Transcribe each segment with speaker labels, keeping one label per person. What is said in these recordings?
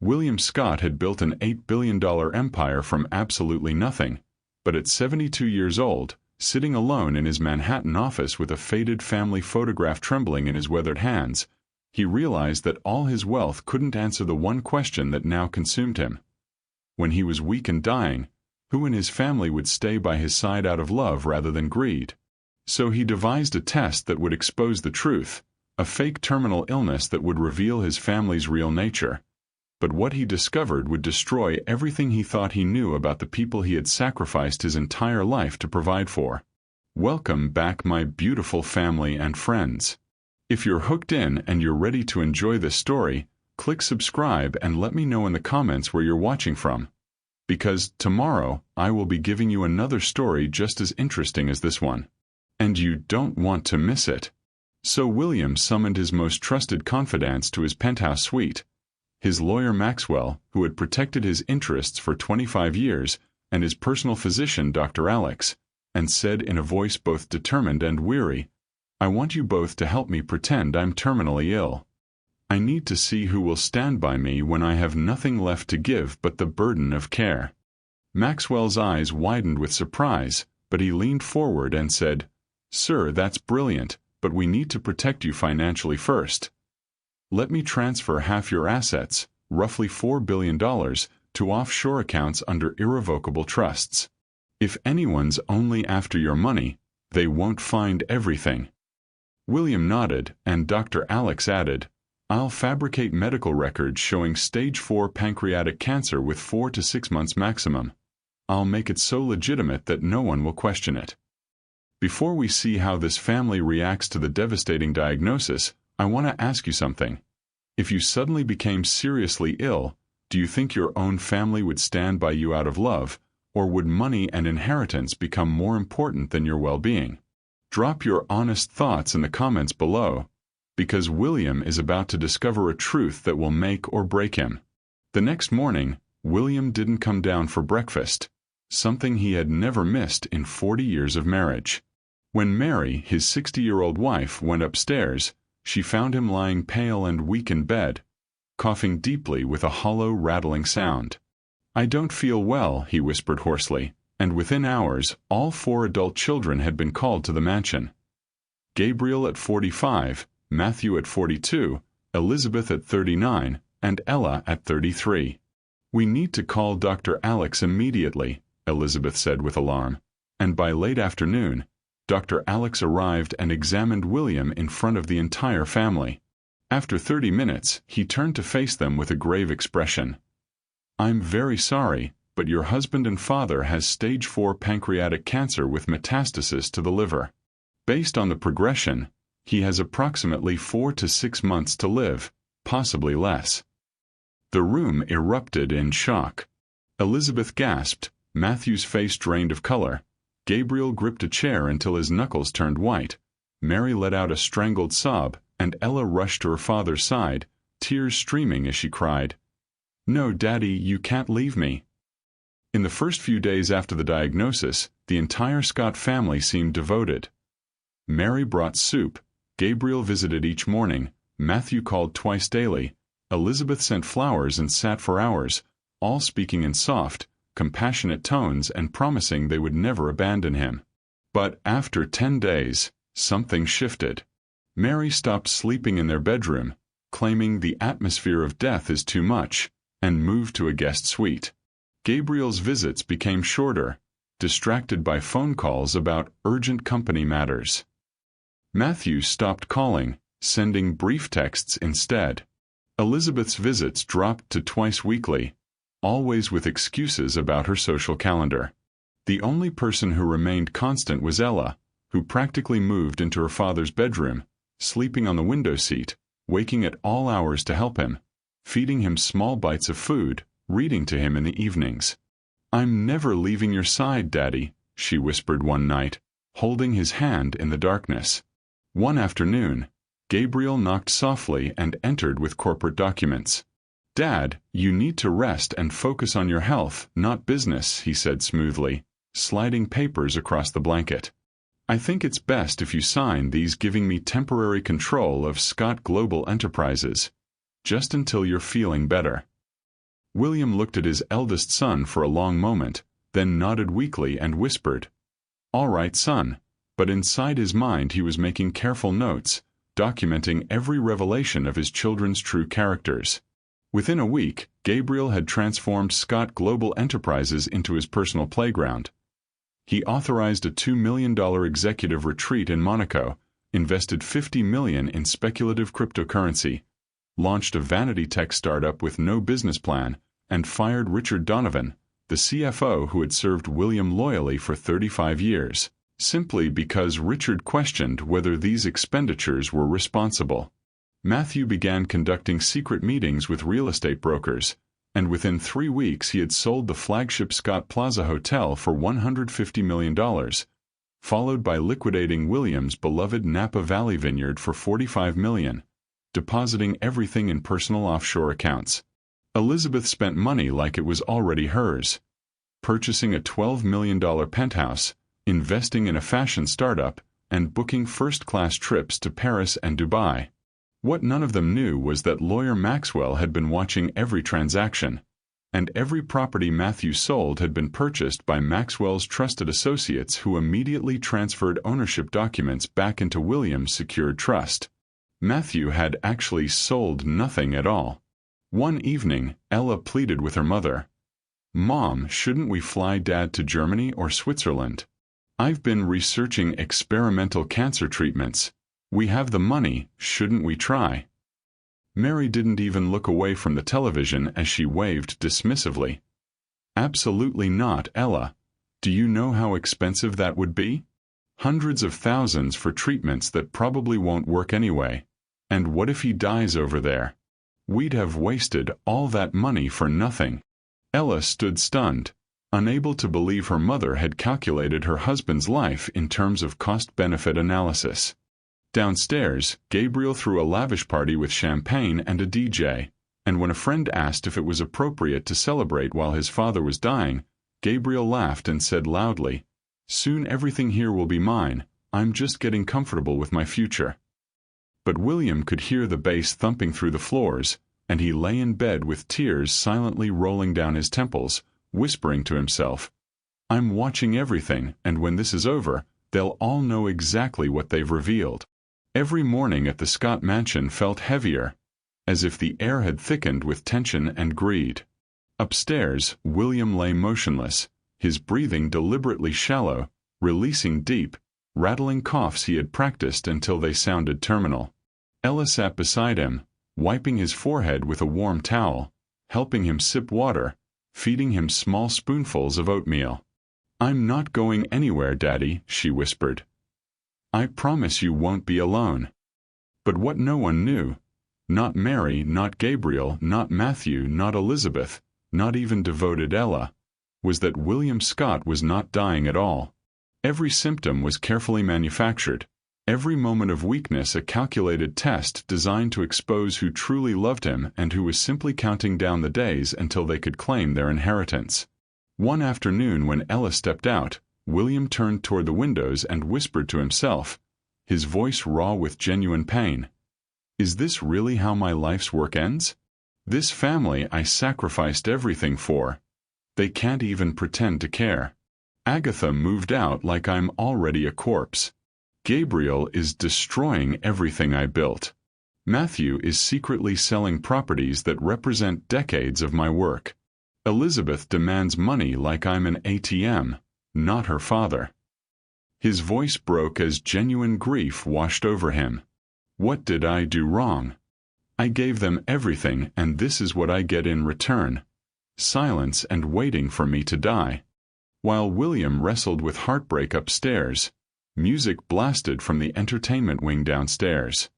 Speaker 1: William Scott had built an $8 billion empire from absolutely nothing, but at 72 years old, sitting alone in his Manhattan office with a faded family photograph trembling in his weathered hands, he realized that all his wealth couldn't answer the one question that now consumed him. When he was weak and dying, who in his family would stay by his side out of love rather than greed? So he devised a test that would expose the truth, a fake terminal illness that would reveal his family's real nature. But what he discovered would destroy everything he thought he knew about the people he had sacrificed his entire life to provide for. Welcome back, my beautiful family and friends. If you're hooked in and you're ready to enjoy this story, click subscribe and let me know in the comments where you're watching from. Because tomorrow, I will be giving you another story just as interesting as this one. And you don't want to miss it. So William summoned his most trusted confidants to his penthouse suite. His lawyer Maxwell, who had protected his interests for 25 years, and his personal physician Dr. Alex, and said in a voice both determined and weary, "I want you both to help me pretend I'm terminally ill. I need to see who will stand by me when I have nothing left to give but the burden of care." Maxwell's eyes widened with surprise, but he leaned forward and said, "Sir, that's brilliant, but we need to protect you financially first. Let me transfer half your assets, roughly $4 billion, to offshore accounts under irrevocable trusts. If anyone's only after your money, they won't find everything." William nodded, and Dr. Alex added, "I'll fabricate medical records showing stage 4 pancreatic cancer with 4 to 6 months maximum. I'll make it so legitimate that no one will question it." Before we see how this family reacts to the devastating diagnosis, I want to ask you something. If you suddenly became seriously ill, do you think your own family would stand by you out of love, or would money and inheritance become more important than your well-being? Drop your honest thoughts in the comments below, because William is about to discover a truth that will make or break him. The next morning, William didn't come down for breakfast, something he had never missed in 40 years of marriage. When Mary, his 60-year-old wife, went upstairs, she found him lying pale and weak in bed, coughing deeply with a hollow, rattling sound. "I don't feel well," he whispered hoarsely, and within hours, all 4 adult children had been called to the mansion. Gabriel at 45, Matthew at 42, Elizabeth at 39, and Ella at 33. "We need to call Dr. Alex immediately," Elizabeth said with alarm, and by late afternoon, Dr. Alex arrived and examined William in front of the entire family. After 30 minutes, he turned to face them with a grave expression. "I'm very sorry, but your husband and father has stage 4 pancreatic cancer with metastasis to the liver. Based on the progression, he has approximately 4 to 6 months to live, possibly less." The room erupted in shock. Elizabeth gasped, Matthew's face drained of color, Gabriel gripped a chair until his knuckles turned white, Mary let out a strangled sob, and Ella rushed to her father's side, tears streaming as she cried, "No, Daddy, you can't leave me." In the first few days after the diagnosis, the entire Scott family seemed devoted. Mary brought soup, Gabriel visited each morning, Matthew called twice daily, Elizabeth sent flowers and sat for hours, all speaking in soft, compassionate tones and promising they would never abandon him. But after 10 days, something shifted. Mary stopped sleeping in their bedroom, claiming the atmosphere of death is too much, and moved to a guest suite. Gabriel's visits became shorter, distracted by phone calls about urgent company matters. Matthew stopped calling, sending brief texts instead. Elizabeth's visits dropped to twice weekly, always with excuses about her social calendar. The only person who remained constant was Ella, who practically moved into her father's bedroom, sleeping on the window seat, waking at all hours to help him, feeding him small bites of food, reading to him in the evenings. "I'm never leaving your side, Daddy," she whispered one night, holding his hand in the darkness. One afternoon, Gabriel knocked softly and entered with corporate documents. "Dad, you need to rest and focus on your health, not business," he said smoothly, sliding papers across the blanket. "I think it's best if you sign these giving me temporary control of Scott Global Enterprises, just until you're feeling better." William looked at his eldest son for a long moment, then nodded weakly and whispered, "All right, son." But inside his mind he was making careful notes, documenting every revelation of his children's true characters. Within a week, Gabriel had transformed Scott Global Enterprises into his personal playground. He authorized a $2 million executive retreat in Monaco, invested $50 million in speculative cryptocurrency, launched a vanity tech startup with no business plan, and fired Richard Donovan, the CFO who had served William loyally for 35 years, simply because Richard questioned whether these expenditures were responsible. Matthew began conducting secret meetings with real estate brokers, and within 3 weeks he had sold the flagship Scott Plaza Hotel for $150 million, followed by liquidating William's beloved Napa Valley vineyard for $45 million, depositing everything in personal offshore accounts. Elizabeth spent money like it was already hers, purchasing a $12 million penthouse, investing in a fashion startup, and booking first-class trips to Paris and Dubai. What none of them knew was that lawyer Maxwell had been watching every transaction, and every property Matthew sold had been purchased by Maxwell's trusted associates who immediately transferred ownership documents back into William's secured trust. Matthew had actually sold nothing at all. One evening, Ella pleaded with her mother, "Mom, shouldn't we fly Dad to Germany or Switzerland? I've been researching experimental cancer treatments. We have the money, shouldn't we try?" Mary didn't even look away from the television as she waved dismissively. "Absolutely not, Ella. Do you know how expensive that would be? Hundreds of thousands for treatments that probably won't work anyway. And what if he dies over there? We'd have wasted all that money for nothing." Ella stood stunned, unable to believe her mother had calculated her husband's life in terms of cost-benefit analysis. Downstairs, Gabriel threw a lavish party with champagne and a DJ, and when a friend asked if it was appropriate to celebrate while his father was dying, Gabriel laughed and said loudly, "Soon everything here will be mine, I'm just getting comfortable with my future." But William could hear the bass thumping through the floors, and he lay in bed with tears silently rolling down his temples, whispering to himself, "I'm watching everything, and when this is over, they'll all know exactly what they've revealed." Every morning at the Scott mansion felt heavier, as if the air had thickened with tension and greed. Upstairs, William lay motionless, his breathing deliberately shallow, releasing deep, rattling coughs he had practiced until they sounded terminal. Ella sat beside him, wiping his forehead with a warm towel, helping him sip water, feeding him small spoonfuls of oatmeal. "I'm not going anywhere, Daddy," she whispered. "I promise you won't be alone." But what no one knew, not Mary, not Gabriel, not Matthew, not Elizabeth, not even devoted Ella, was that William Scott was not dying at all. Every symptom was carefully manufactured, every moment of weakness a calculated test designed to expose who truly loved him and who was simply counting down the days until they could claim their inheritance. One afternoon when Ella stepped out, William turned toward the windows and whispered to himself, his voice raw with genuine pain, "Is this really how my life's work ends? This family I sacrificed everything for. They can't even pretend to care. Agatha moved out like I'm already a corpse. Gabriel is destroying everything I built. Matthew is secretly selling properties that represent decades of my work. Elizabeth demands money like I'm an ATM, not her father." His voice broke as genuine grief washed over him. "What did I do wrong? I gave them everything, and this is what I get in return. Silence and waiting for me to die." While William wrestled with heartbreak upstairs, music blasted from the entertainment wing downstairs.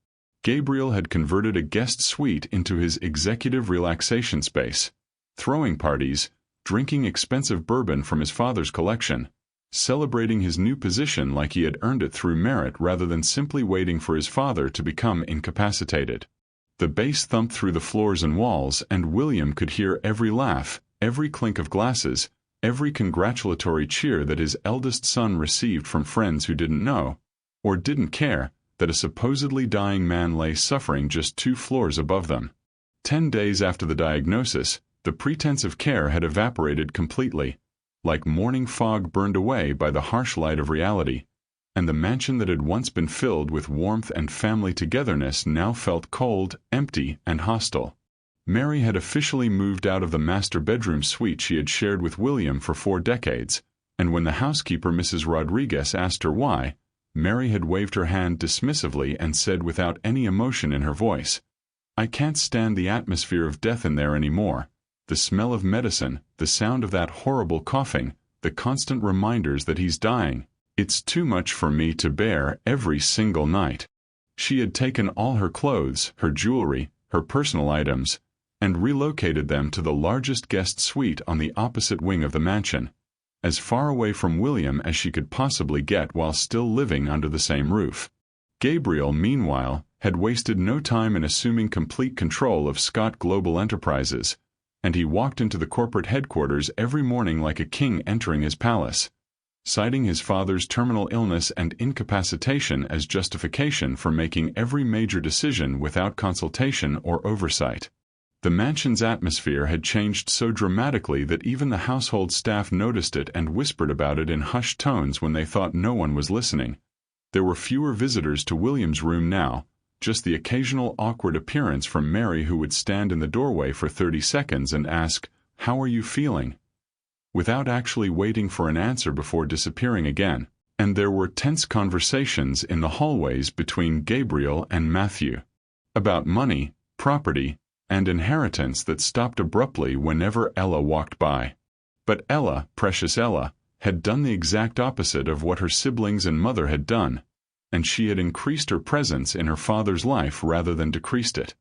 Speaker 1: Gabriel had converted a guest suite into his executive relaxation space, throwing parties, drinking expensive bourbon from his father's collection, celebrating his new position like he had earned it through merit rather than simply waiting for his father to become incapacitated. The bass thumped through the floors and walls, and William could hear every laugh, every clink of glasses, every congratulatory cheer that his eldest son received from friends who didn't know, or didn't care, that a supposedly dying man lay suffering just 2 floors above them. 10 days after the diagnosis, The pretense of care had evaporated completely, like morning fog burned away by the harsh light of reality, and the mansion that had once been filled with warmth and family togetherness now felt cold, empty, and hostile. Mary had officially moved out of the master bedroom suite she had shared with William for 4 decades, and when the housekeeper, Mrs. Rodriguez, asked her why, Mary had waved her hand dismissively and said without any emotion in her voice, "I can't stand the atmosphere of death in there anymore. The smell of medicine, the sound of that horrible coughing, the constant reminders that he's dying. It's too much for me to bear every single night." She had taken all her clothes, her jewelry, her personal items, and relocated them to the largest guest suite on the opposite wing of the mansion, as far away from William as she could possibly get while still living under the same roof. Gabriel, meanwhile, had wasted no time in assuming complete control of Scott Global Enterprises, and he walked into the corporate headquarters every morning like a king entering his palace, citing his father's terminal illness and incapacitation as justification for making every major decision without consultation or oversight. The mansion's atmosphere had changed so dramatically that even the household staff noticed it and whispered about it in hushed tones when they thought no one was listening. There were fewer visitors to William's room now, just the occasional awkward appearance from Mary, who would stand in the doorway for 30 seconds and ask, "How are you feeling?" without actually waiting for an answer before disappearing again. And there were tense conversations in the hallways between Gabriel and Matthew about money, property, and inheritance that stopped abruptly whenever Ella walked by. But Ella, precious Ella, had done the exact opposite of what her siblings and mother had done, and she had increased her presence in her father's life rather than decreased it.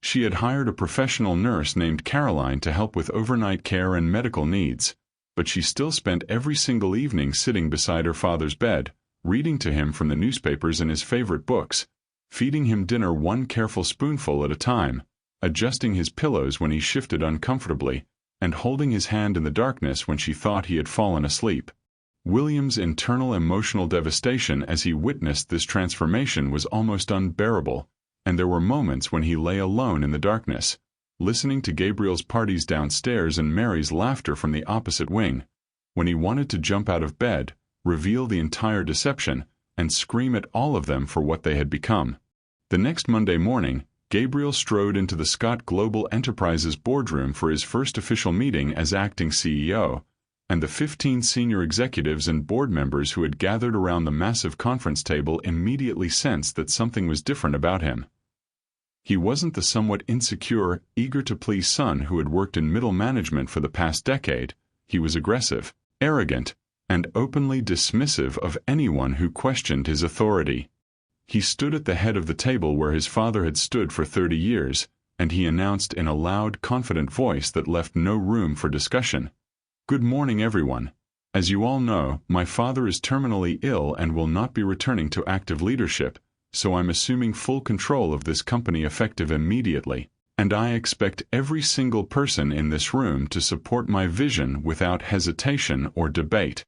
Speaker 1: She had hired a professional nurse named Caroline to help with overnight care and medical needs, but she still spent every single evening sitting beside her father's bed, reading to him from the newspapers and his favorite books, feeding him dinner one careful spoonful at a time, adjusting his pillows when he shifted uncomfortably, and holding his hand in the darkness when she thought he had fallen asleep. William's internal emotional devastation as he witnessed this transformation was almost unbearable, and there were moments when he lay alone in the darkness, listening to Gabriel's parties downstairs and Mary's laughter from the opposite wing, when he wanted to jump out of bed, reveal the entire deception, and scream at all of them for what they had become. The next Monday morning, Gabriel strode into the Scott Global Enterprises boardroom for his first official meeting as acting CEO, and the 15 senior executives and board members who had gathered around the massive conference table immediately sensed that something was different about him. He wasn't the somewhat insecure, eager-to-please son who had worked in middle management for the past decade. He was aggressive, arrogant, and openly dismissive of anyone who questioned his authority. He stood at the head of the table where his father had stood for 30 years, and he announced in a loud, confident voice that left no room for discussion, "Good morning, everyone. As you all know, my father is terminally ill and will not be returning to active leadership, so I'm assuming full control of this company effective immediately, and I expect every single person in this room to support my vision without hesitation or debate."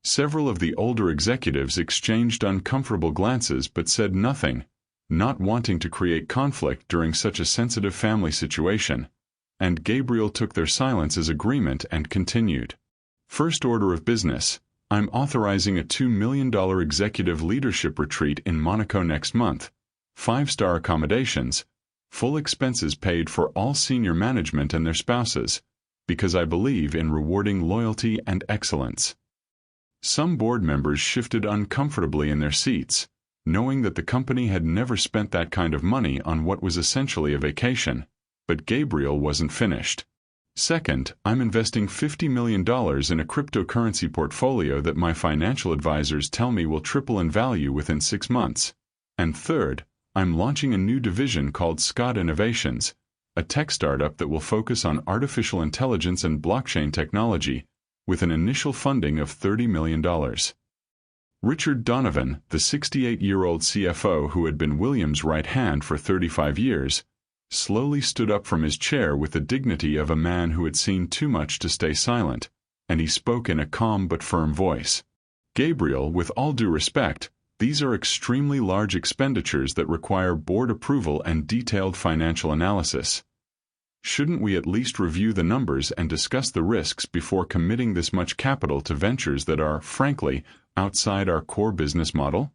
Speaker 1: Several of the older executives exchanged uncomfortable glances but said nothing, not wanting to create conflict during such a sensitive family situation, and Gabriel took their silence as agreement and continued. "First order of business, I'm authorizing a $2 million executive leadership retreat in Monaco next month, 5-star accommodations, full expenses paid for all senior management and their spouses, because I believe in rewarding loyalty and excellence." Some board members shifted uncomfortably in their seats, knowing that the company had never spent that kind of money on what was essentially a vacation, but Gabriel wasn't finished. "Second, I'm investing $50 million in a cryptocurrency portfolio that my financial advisors tell me will triple in value within 6 months. And third, I'm launching a new division called Scott Innovations, a tech startup that will focus on artificial intelligence and blockchain technology, with an initial funding of $30 million. Richard Donovan, the 68-year-old CFO who had been William's right hand for 35 years, slowly stood up from his chair with the dignity of a man who had seen too much to stay silent, and he spoke in a calm but firm voice. "Gabriel, with all due respect, these are extremely large expenditures that require board approval and detailed financial analysis. Shouldn't we at least review the numbers and discuss the risks before committing this much capital to ventures that are, frankly, outside our core business model?"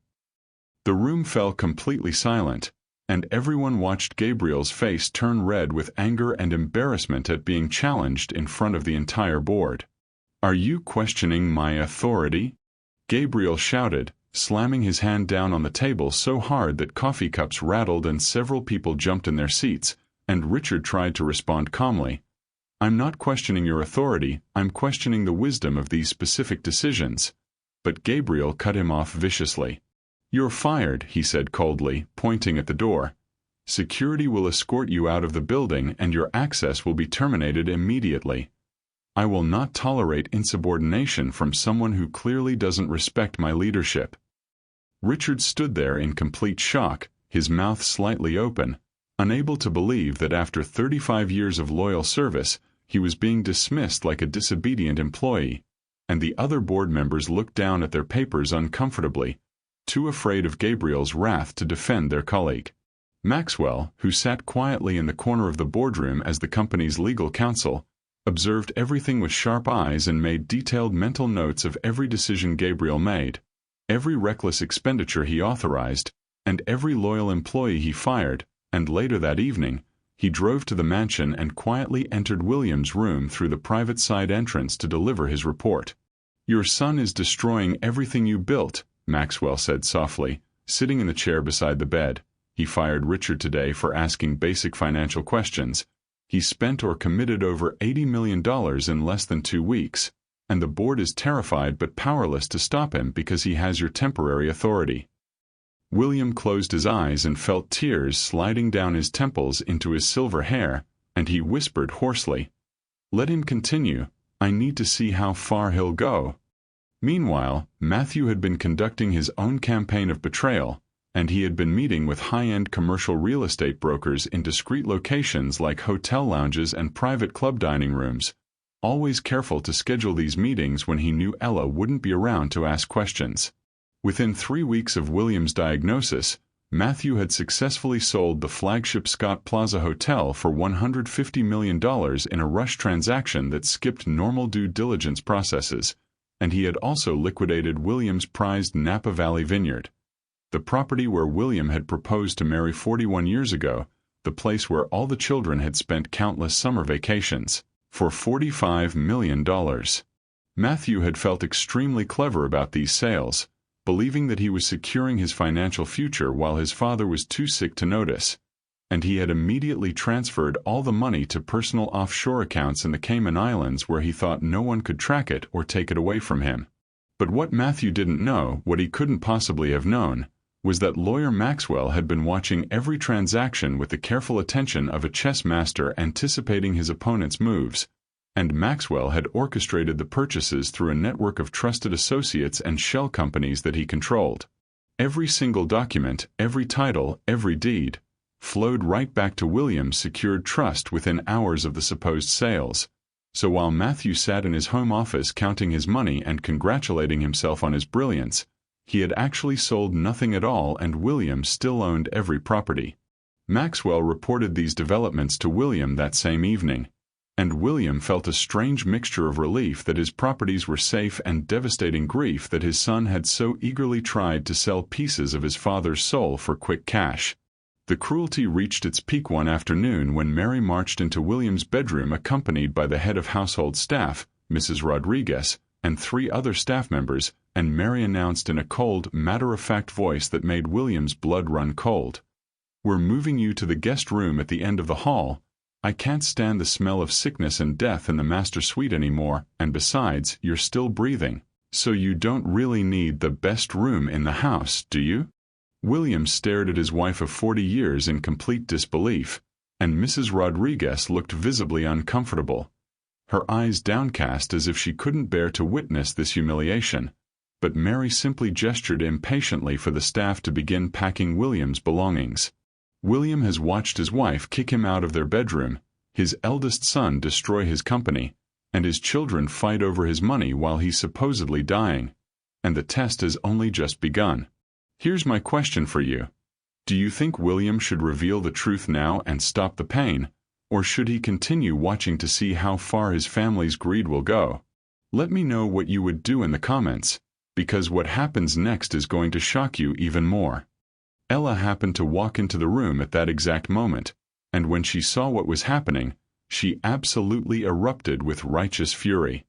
Speaker 1: The room fell completely silent, and everyone watched Gabriel's face turn red with anger and embarrassment at being challenged in front of the entire board. "Are you questioning my authority?" Gabriel shouted, slamming his hand down on the table so hard that coffee cups rattled and several people jumped in their seats, and Richard tried to respond calmly. "I'm not questioning your authority, I'm questioning the wisdom of these specific decisions." But Gabriel cut him off viciously. "You're fired," he said coldly, pointing at the door. "Security will escort you out of the building and your access will be terminated immediately. I will not tolerate insubordination from someone who clearly doesn't respect my leadership." Richard stood there in complete shock, his mouth slightly open, unable to believe that after 35 years of loyal service, he was being dismissed like a disobedient employee, and the other board members looked down at their papers uncomfortably, too afraid of Gabriel's wrath to defend their colleague. Maxwell, who sat quietly in the corner of the boardroom as the company's legal counsel, observed everything with sharp eyes and made detailed mental notes of every decision Gabriel made, every reckless expenditure he authorized, and every loyal employee he fired, and later that evening, he drove to the mansion and quietly entered William's room through the private side entrance to deliver his report. "Your son is destroying everything you built," Maxwell said softly, sitting in the chair beside the bed. "He fired Richard today for asking basic financial questions. He spent or committed over $80 million in less than 2 weeks, and the board is terrified but powerless to stop him because he has your temporary authority." William closed his eyes and felt tears sliding down his temples into his silver hair, and he whispered hoarsely, "Let him continue. I need to see how far he'll go." Meanwhile, Matthew had been conducting his own campaign of betrayal, and he had been meeting with high-end commercial real estate brokers in discreet locations like hotel lounges and private club dining rooms, always careful to schedule these meetings when he knew Ella wouldn't be around to ask questions. Within 3 weeks of William's diagnosis, Matthew had successfully sold the flagship Scott Plaza Hotel for $150 million in a rush transaction that skipped normal due diligence processes, and he had also liquidated William's prized Napa Valley vineyard, the property where William had proposed to Mary 41 years ago, the place where all the children had spent countless summer vacations, for $45 million. Matthew had felt extremely clever about these sales, believing that he was securing his financial future while his father was too sick to notice, and he had immediately transferred all the money to personal offshore accounts in the Cayman Islands where he thought no one could track it or take it away from him. But what Matthew didn't know, what he couldn't possibly have known, was that lawyer Maxwell had been watching every transaction with the careful attention of a chess master anticipating his opponent's moves, and Maxwell had orchestrated the purchases through a network of trusted associates and shell companies that he controlled. Every single document, every title, every deed, flowed right back to William's secured trust within hours of the supposed sales. So while Matthew sat in his home office counting his money and congratulating himself on his brilliance, he had actually sold nothing at all and William still owned every property. Maxwell reported these developments to William that same evening, and William felt a strange mixture of relief that his properties were safe and devastating grief that his son had so eagerly tried to sell pieces of his father's soul for quick cash. The cruelty reached its peak one afternoon when Mary marched into William's bedroom accompanied by the head of household staff, Mrs. Rodriguez, and 3 other staff members, and Mary announced in a cold, matter-of-fact voice that made William's blood run cold, "We're moving you to the guest room at the end of the hall. I can't stand the smell of sickness and death in the master suite anymore, and besides, you're still breathing, so you don't really need the best room in the house, do you?" William stared at his wife of 40 years in complete disbelief, and Mrs. Rodriguez looked visibly uncomfortable, her eyes downcast as if she couldn't bear to witness this humiliation. But Mary simply gestured impatiently for the staff to begin packing William's belongings. William has watched his wife kick him out of their bedroom, his eldest son destroy his company, and his children fight over his money while he's supposedly dying. And the test has only just begun. Here's my question for you. Do you think William should reveal the truth now and stop the pain, Or should he continue watching to see how far his family's greed will go? Let me know what you would do in the comments, because what happens next is going to shock you even more. Ella happened to walk into the room at that exact moment, and when she saw what was happening, she absolutely erupted with righteous fury.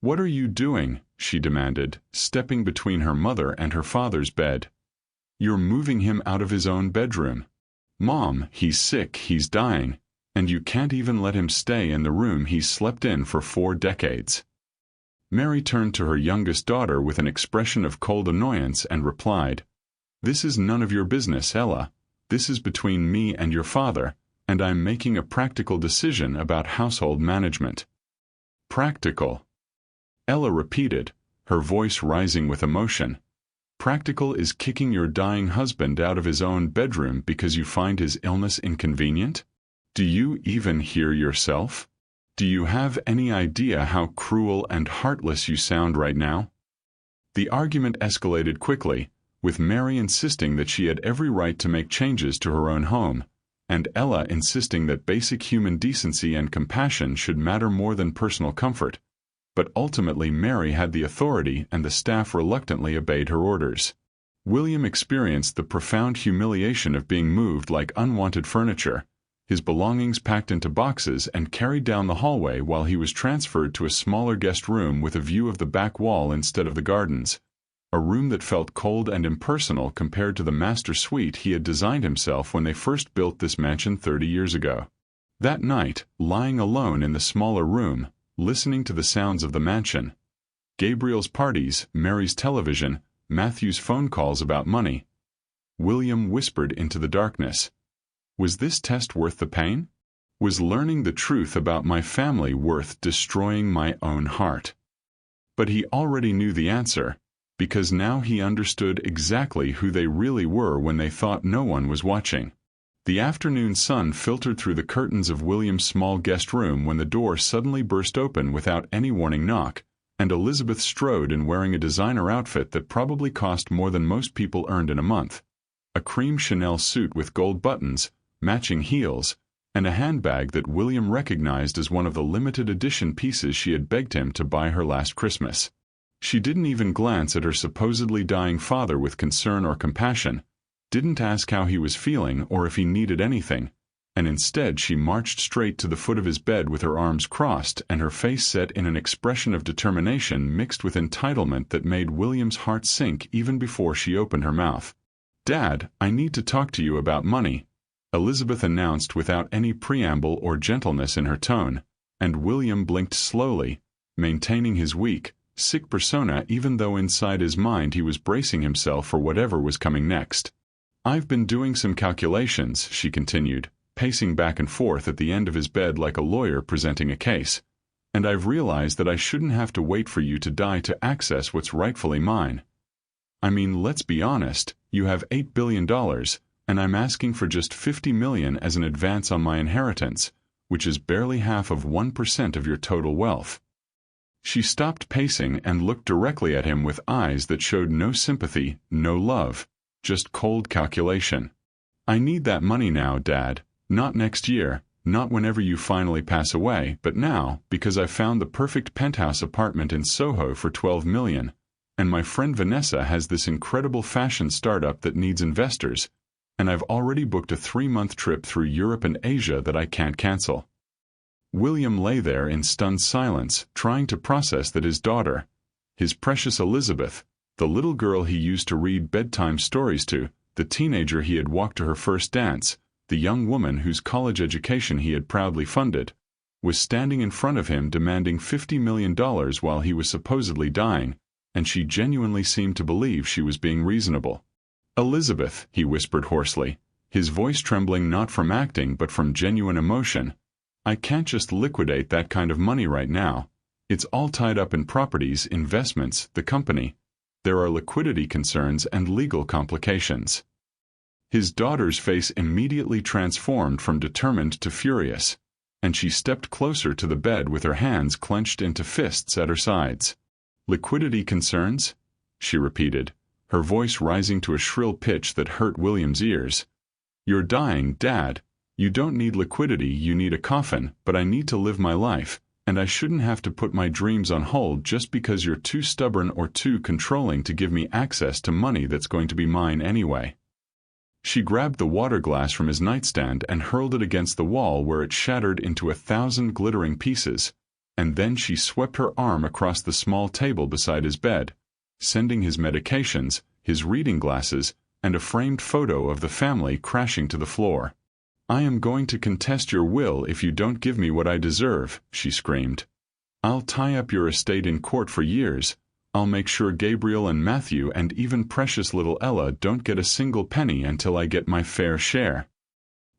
Speaker 1: "What are you doing?" she demanded, stepping between her mother and her father's bed. "You're moving him out of his own bedroom. Mom, he's sick, he's dying, and you can't even let him stay in the room he's slept in for 4 decades. Mary turned to her youngest daughter with an expression of cold annoyance and replied, "This is none of your business, Ella. This is between me and your father, and I'm making a practical decision about household management." "Practical?" Ella repeated, her voice rising with emotion. "Practical is kicking your dying husband out of his own bedroom because you find his illness inconvenient? Do you even hear yourself? Do you have any idea how cruel and heartless you sound right now?" The argument escalated quickly, with Mary insisting that she had every right to make changes to her own home, and Ella insisting that basic human decency and compassion should matter more than personal comfort. But ultimately Mary had the authority and the staff reluctantly obeyed her orders. William experienced the profound humiliation of being moved like unwanted furniture, his belongings packed into boxes and carried down the hallway while he was transferred to a smaller guest room with a view of the back wall instead of the gardens, a room that felt cold and impersonal compared to the master suite he had designed himself when they first built this mansion 30 years ago. That night, lying alone in the smaller room, listening to the sounds of the mansion, Gabriel's parties, Mary's television, Matthew's phone calls about money, William whispered into the darkness, "Was this test worth the pain? Was learning the truth about my family worth destroying my own heart?" But he already knew the answer, because now he understood exactly who they really were when they thought no one was watching. The afternoon sun filtered through the curtains of William's small guest room when the door suddenly burst open without any warning knock, and Elizabeth strode in wearing a designer outfit that probably cost more than most people earned in a month. A cream Chanel suit with gold buttons, matching heels, and a handbag that William recognized as one of the limited edition pieces she had begged him to buy her last Christmas. She didn't even glance at her supposedly dying father with concern or compassion, didn't ask how he was feeling or if he needed anything, and instead she marched straight to the foot of his bed with her arms crossed and her face set in an expression of determination mixed with entitlement that made William's heart sink even before she opened her mouth. "Dad, I need to talk to you about money," Elizabeth announced without any preamble or gentleness in her tone, and William blinked slowly, maintaining his weak, sick persona even though inside his mind he was bracing himself for whatever was coming next. "I've been doing some calculations," she continued, pacing back and forth at the end of his bed like a lawyer presenting a case, "and I've realized that I shouldn't have to wait for you to die to access what's rightfully mine. I mean, let's be honest, you have $8 billion, and I'm asking for just $50 million as an advance on my inheritance, which is barely half of 1% of your total wealth." She stopped pacing and looked directly at him with eyes that showed no sympathy, no love, just cold calculation. "I need that money now, Dad, not next year, not whenever you finally pass away, but now, because I've found the perfect penthouse apartment in Soho for $12 million, and my friend Vanessa has this incredible fashion startup that needs investors, and I've already booked a 3-month trip through Europe and Asia that I can't cancel." William lay there in stunned silence, trying to process that his daughter, his precious Elizabeth, the little girl he used to read bedtime stories to, the teenager he had walked to her first dance, the young woman whose college education he had proudly funded, was standing in front of him demanding $50 million while he was supposedly dying, and she genuinely seemed to believe she was being reasonable. "Elizabeth," he whispered hoarsely, his voice trembling not from acting but from genuine emotion, "I can't just liquidate that kind of money right now. It's all tied up in properties, investments, the company. There are liquidity concerns and legal complications." His daughter's face immediately transformed from determined to furious, and she stepped closer to the bed with her hands clenched into fists at her sides. "Liquidity concerns?" she repeated, her voice rising to a shrill pitch that hurt William's ears. "You're dying, Dad. You don't need liquidity, you need a coffin, but I need to live my life, and I shouldn't have to put my dreams on hold just because you're too stubborn or too controlling to give me access to money that's going to be mine anyway." She grabbed the water glass from his nightstand and hurled it against the wall where it shattered into 1,000 glittering pieces, and then she swept her arm across the small table beside his bed, sending his medications, his reading glasses, and a framed photo of the family crashing to the floor. "I am going to contest your will if you don't give me what I deserve," she screamed. "I'll tie up your estate in court for years. I'll make sure Gabriel and Matthew and even precious little Ella don't get a single penny until I get my fair share."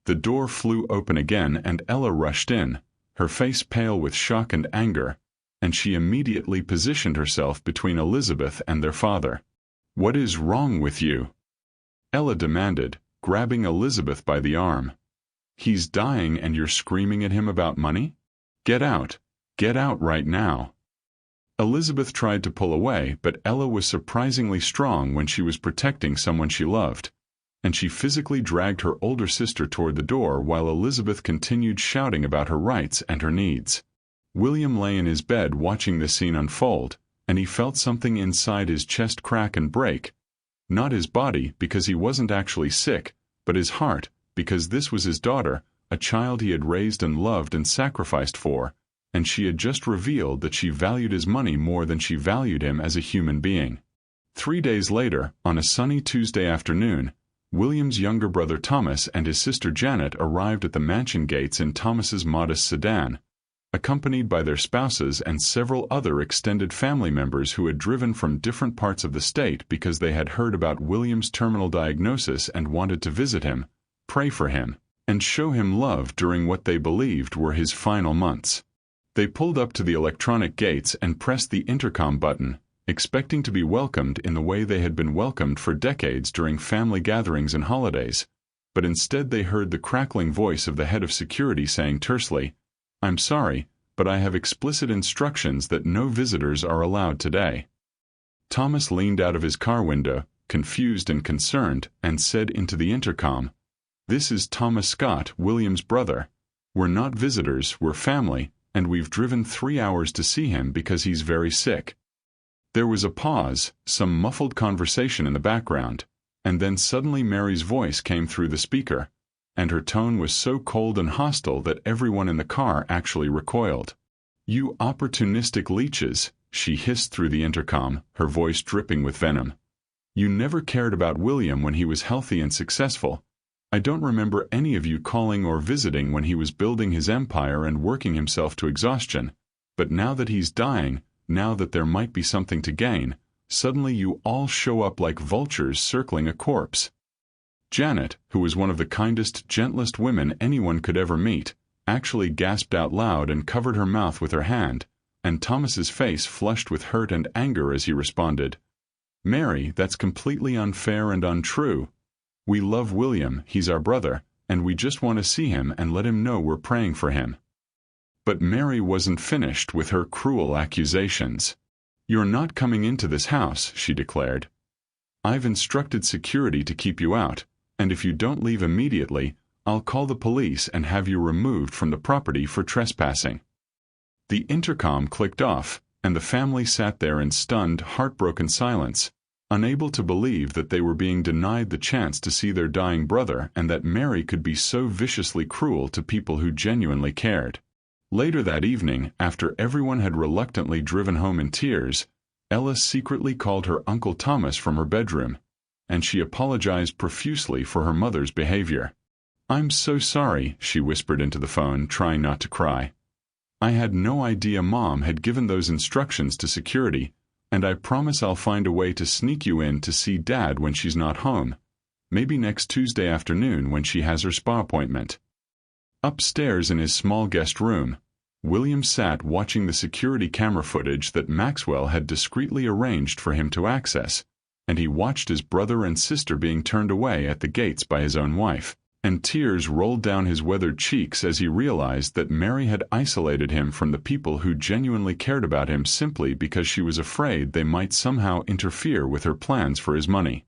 Speaker 1: The door flew open again and Ella rushed in, her face pale with shock and anger, and she immediately positioned herself between Elizabeth and their father. "What is wrong with you?" Ella demanded, grabbing Elizabeth by the arm. "He's dying and you're screaming at him about money? Get out. Get out right now." Elizabeth tried to pull away, but Ella was surprisingly strong when she was protecting someone she loved, and she physically dragged her older sister toward the door while Elizabeth continued shouting about her rights and her needs. William lay in his bed watching the scene unfold, and he felt something inside his chest crack and break. Not his body, because he wasn't actually sick, but his heart, because this was his daughter, a child he had raised and loved and sacrificed for, and she had just revealed that she valued his money more than she valued him as a human being. 3 days later, on a sunny Tuesday afternoon, William's younger brother Thomas and his sister Janet arrived at the mansion gates in Thomas's modest sedan, accompanied by their spouses and several other extended family members who had driven from different parts of the state because they had heard about William's terminal diagnosis and wanted to visit him, pray for him, and show him love during what they believed were his final months. They pulled up to the electronic gates and pressed the intercom button, expecting to be welcomed in the way they had been welcomed for decades during family gatherings and holidays, but instead they heard the crackling voice of the head of security saying tersely, "I'm sorry, but I have explicit instructions that no visitors are allowed today." Thomas leaned out of his car window, confused and concerned, and said into the intercom, "This is Thomas Scott, William's brother. We're not visitors, we're family, and we've driven 3 hours to see him because he's very sick." There was a pause, some muffled conversation in the background, and then suddenly Mary's voice came through the speaker, and her tone was so cold and hostile that everyone in the car actually recoiled. "You opportunistic leeches," she hissed through the intercom, her voice dripping with venom. "You never cared about William when he was healthy and successful. I don't remember any of you calling or visiting when he was building his empire and working himself to exhaustion, but now that he's dying, now that there might be something to gain, suddenly you all show up like vultures circling a corpse." Janet, who was one of the kindest, gentlest women anyone could ever meet, actually gasped out loud and covered her mouth with her hand, and Thomas's face flushed with hurt and anger as he responded, "Mary, that's completely unfair and untrue. We love William, he's our brother, and we just want to see him and let him know we're praying for him." But Mary wasn't finished with her cruel accusations. "You're not coming into this house," she declared. "I've instructed security to keep you out, and if you don't leave immediately, I'll call the police and have you removed from the property for trespassing." The intercom clicked off, and the family sat there in stunned, heartbroken silence, unable to believe that they were being denied the chance to see their dying brother and that Mary could be so viciously cruel to people who genuinely cared. Later that evening, after everyone had reluctantly driven home in tears, Ella secretly called her Uncle Thomas from her bedroom, and she apologized profusely for her mother's behavior. "I'm so sorry," she whispered into the phone, trying not to cry. "I had no idea Mom had given those instructions to security, and I promise I'll find a way to sneak you in to see Dad when she's not home, maybe next Tuesday afternoon when she has her spa appointment." Upstairs in his small guest room, William sat watching the security camera footage that Maxwell had discreetly arranged for him to access, and he watched his brother and sister being turned away at the gates by his own wife, and tears rolled down his weathered cheeks as he realized that Mary had isolated him from the people who genuinely cared about him simply because she was afraid they might somehow interfere with her plans for his money.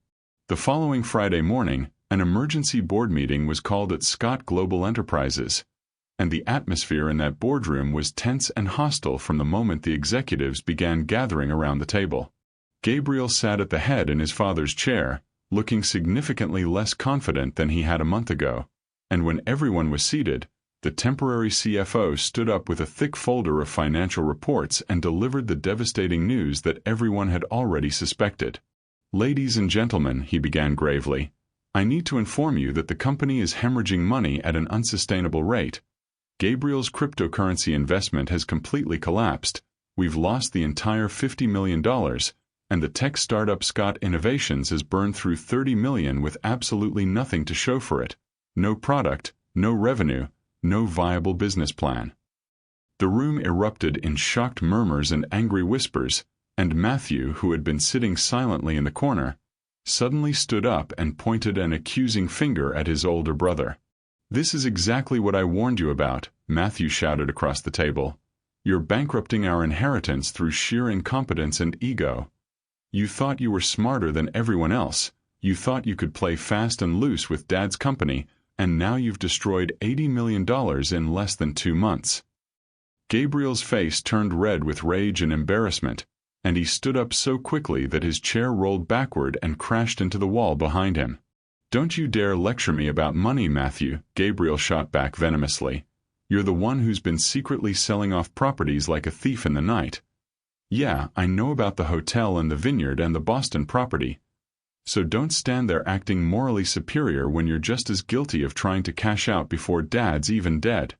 Speaker 1: The following Friday morning, An emergency board meeting was called at Scott Global Enterprises, and the atmosphere in that boardroom was tense and hostile from the moment the executives began gathering around the table. Gabriel sat at the head in his father's chair, looking significantly less confident than he had a month ago, and when everyone was seated, the temporary CFO stood up with a thick folder of financial reports and delivered the devastating news that everyone had already suspected. "Ladies and gentlemen," he began gravely, "I need to inform you that the company is hemorrhaging money at an unsustainable rate. Gabriel's cryptocurrency investment has completely collapsed. We've lost the entire $50 million, and the tech startup Scott Innovations has burned through $30 million with absolutely nothing to show for it. No product, no revenue, no viable business plan." The room erupted in shocked murmurs and angry whispers, and Matthew, who had been sitting silently in the corner, suddenly stood up and pointed an accusing finger at his older brother. "This is exactly what I warned you about," Matthew shouted across the table. "You're bankrupting our inheritance through sheer incompetence and ego. You thought you were smarter than everyone else. You thought you could play fast and loose with Dad's company, and now you've destroyed $80 million in less than 2 months. Gabriel's face turned red with rage and embarrassment, and he stood up so quickly that his chair rolled backward and crashed into the wall behind him. "Don't you dare lecture me about money, Matthew," Gabriel shot back venomously. "You're the one who's been secretly selling off properties like a thief in the night. Yeah, I know about the hotel and the vineyard and the Boston property. So don't stand there acting morally superior when you're just as guilty of trying to cash out before Dad's even dead."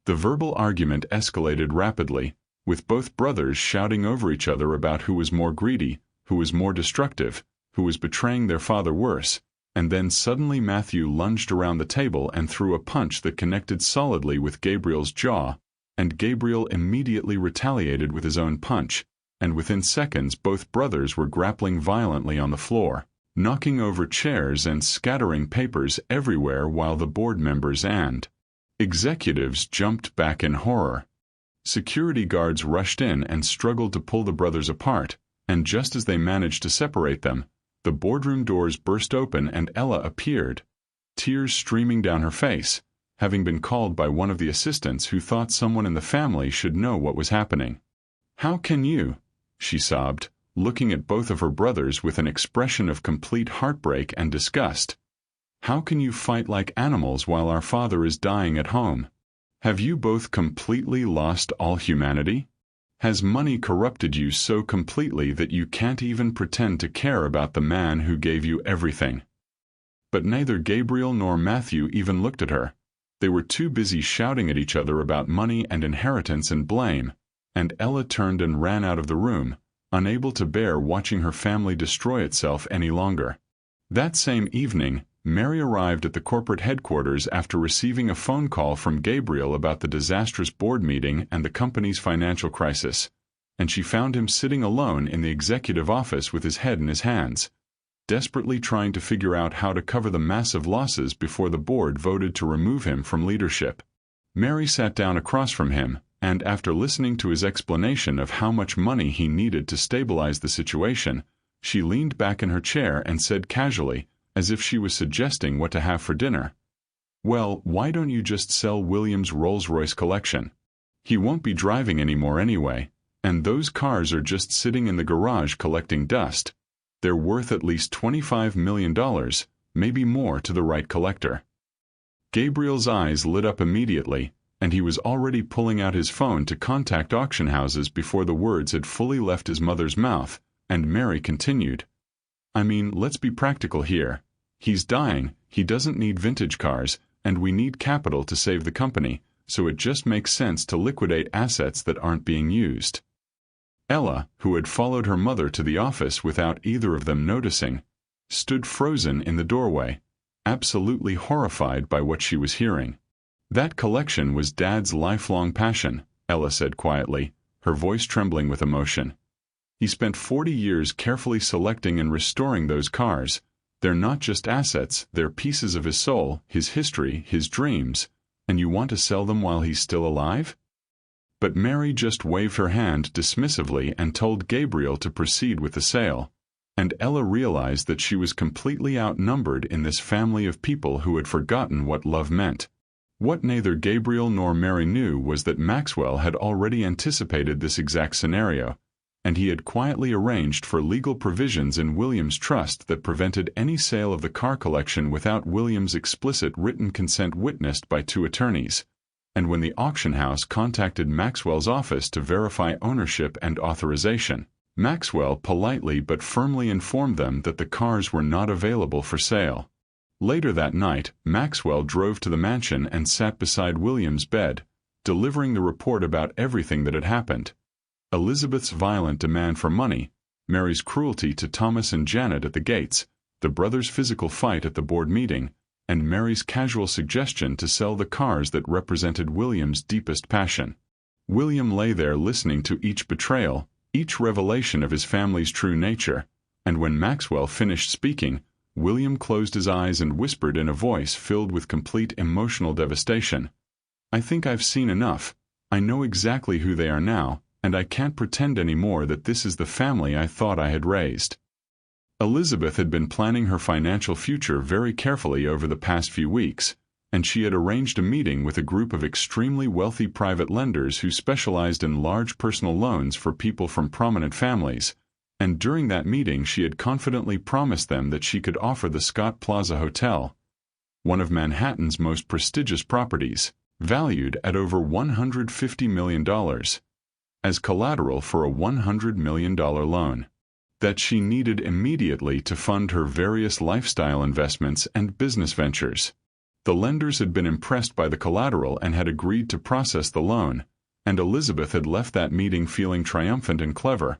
Speaker 1: The verbal argument escalated rapidly, with both brothers shouting over each other about who was more greedy, who was more destructive, who was betraying their father worse, and then suddenly Matthew lunged around the table and threw a punch that connected solidly with Gabriel's jaw, and Gabriel immediately retaliated with his own punch, and within seconds both brothers were grappling violently on the floor, knocking over chairs and scattering papers everywhere while the board members and executives jumped back in horror. Security guards rushed in and struggled to pull the brothers apart, and just as they managed to separate them, the boardroom doors burst open and Ella appeared, tears streaming down her face, having been called by one of the assistants who thought someone in the family should know what was happening. "How can you?" she sobbed, looking at both of her brothers with an expression of complete heartbreak and disgust. "How can you fight like animals while our father is dying at home? Have you both completely lost all humanity? Has money corrupted you so completely that you can't even pretend to care about the man who gave you everything?" But neither Gabriel nor Matthew even looked at her. They were too busy shouting at each other about money and inheritance and blame, and Ella turned and ran out of the room, unable to bear watching her family destroy itself any longer. That same evening, Mary arrived at the corporate headquarters after receiving a phone call from Gabriel about the disastrous board meeting and the company's financial crisis, and she found him sitting alone in the executive office with his head in his hands, desperately trying to figure out how to cover the massive losses before the board voted to remove him from leadership. Mary sat down across from him, and after listening to his explanation of how much money he needed to stabilize the situation, she leaned back in her chair and said casually, as if she was suggesting what to have for dinner, "Well, why don't you just sell William's Rolls-Royce collection? He won't be driving anymore anyway, and those cars are just sitting in the garage collecting dust. They're worth at least $25 million, maybe more to the right collector." Gabriel's eyes lit up immediately, and he was already pulling out his phone to contact auction houses before the words had fully left his mother's mouth, and Mary continued, "I mean, let's be practical here. He's dying, he doesn't need vintage cars, and we need capital to save the company, so it just makes sense to liquidate assets that aren't being used." Ella, who had followed her mother to the office without either of them noticing, stood frozen in the doorway, absolutely horrified by what she was hearing. "That collection was Dad's lifelong passion," Ella said quietly, her voice trembling with emotion. "He spent 40 years carefully selecting and restoring those cars. They're not just assets, they're pieces of his soul, his history, his dreams, and you want to sell them while he's still alive?" But Mary just waved her hand dismissively and told Gabriel to proceed with the sale, and Ella realized that she was completely outnumbered in this family of people who had forgotten what love meant. What neither Gabriel nor Mary knew was that Maxwell had already anticipated this exact scenario, and he had quietly arranged for legal provisions in William's trust that prevented any sale of the car collection without William's explicit written consent witnessed by 2 attorneys. And when the auction house contacted Maxwell's office to verify ownership and authorization, Maxwell politely but firmly informed them that the cars were not available for sale. Later that night, Maxwell drove to the mansion and sat beside William's bed, delivering the report about everything that had happened. Elizabeth's violent demand for money, Mary's cruelty to Thomas and Janet at the gates, the brothers' physical fight at the board meeting, and Mary's casual suggestion to sell the cars that represented William's deepest passion. William lay there listening to each betrayal, each revelation of his family's true nature, and when Maxwell finished speaking, William closed his eyes and whispered in a voice filled with complete emotional devastation, "I think I've seen enough. I know exactly who they are now, and I can't pretend anymore that this is the family I thought I had raised." Elizabeth had been planning her financial future very carefully over the past few weeks, and she had arranged a meeting with a group of extremely wealthy private lenders who specialized in large personal loans for people from prominent families, and during that meeting she had confidently promised them that she could offer the Scott Plaza Hotel, one of Manhattan's most prestigious properties, valued at over $150 million, as collateral for a $100 million loan that she needed immediately to fund her various lifestyle investments and business ventures. The lenders had been impressed by the collateral and had agreed to process the loan, and Elizabeth had left that meeting feeling triumphant and clever,